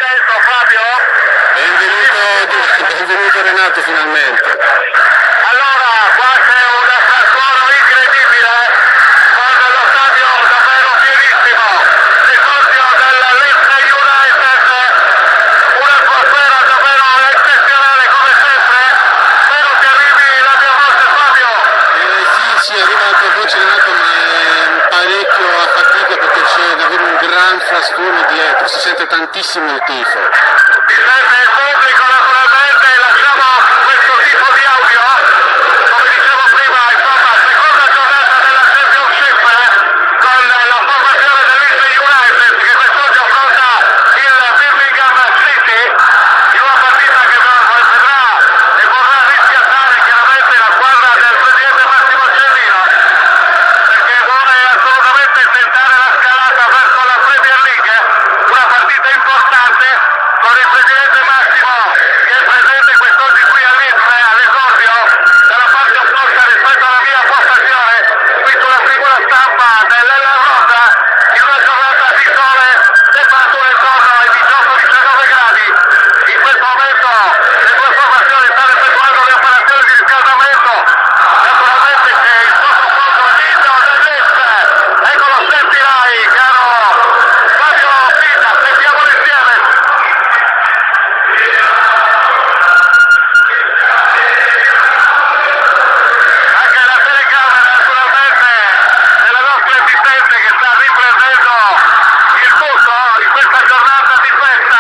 contento Fabio? Benvenuto Renato finalmente. Allora, qua c'è un suono incredibile, con lo stadio davvero pienissimo, l'esordio della Lecce United, un'atmosfera davvero eccezionale come sempre, spero che arrivi la mia voce Fabio. Sì, arriva la tua voce Renato, ma è parecchio a fatica perché c'è davvero un gran frastuono dietro, si sente tantissimo il tifo. Mi serve il pubblico naturalmente, lasciamo questo tipo di audio, come dicevo prima, insomma, seconda giornata della Championship con la formazione dell'Leeds United che quest'oggi affronta il Birmingham City in una partita che vedrà e vorrà rischiattare chiaramente la squadra del presidente Massimo Cellino, perché vuole assolutamente tentare la scalata verso la Premier League, una partita importante con il presidente Massimo che è presente quest'oggi qui a Leeds all'esordio dalla parte opposta rispetto alla mia postazione qui sulla figura stampa dell'Ella Rosa in una giornata di sole, temperature intorno ai 18-19 gradi. In questo momento le due formazioni stanno effettuando le operazioni di riscaldamento, naturalmente c'è il sottofondo lindo del Leeds, eccolo sentirai caro Fabio Pina, sentiamolo insieme. Anche la telecamera naturalmente della nostra emittente che sta riprendendo il tutto in questa giornata di festa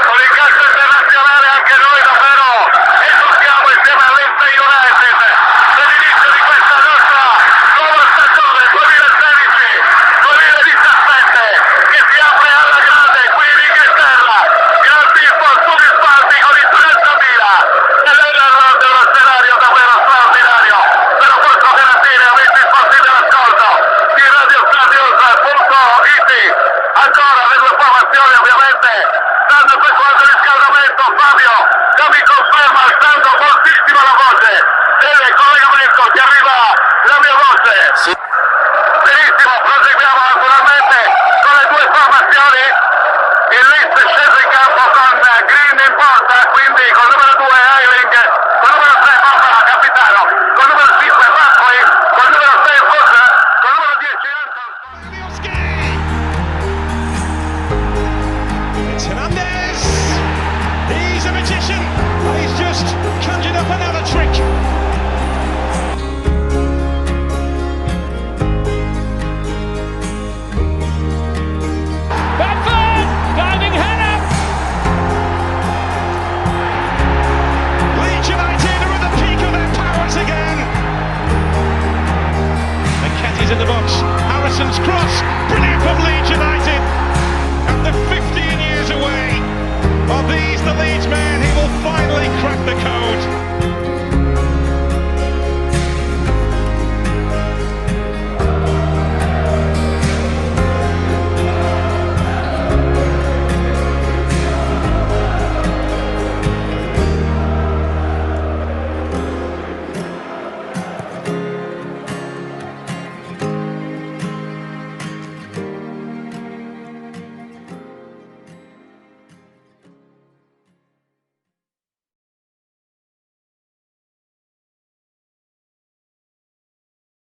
con il calcio internazionale. Anche noi davvero esultiamo insieme all'Leeds United dell'inizio di questa nostra nuova stagione 2016-2017 che si apre alla grande qui in Inghilterra, gran tifo sugli spalti con i 30.000 nell'Ella Road, uno scenario davvero straordinario. Ve lo posso garantire, avete il possibile ascolto di radiostadios.it. Ancora le due formazioni ovviamente stanno effettuando il riscaldamento. Fabio, già mi conferma alzando moltissimo la voce del collegamento che arriva la mia voce. Sì. Benissimo, proseguiamo naturalmente con le due formazioni. Il Leeds scende in campo con Green in porta, quindi col numero 2 Eiling, col numero 3 Barbara capitano, col numero 5 Buckley, col numero 6 Foot, col numero 10 Anton. It's Hernandez. He's a magician. He's just conjured up another trick.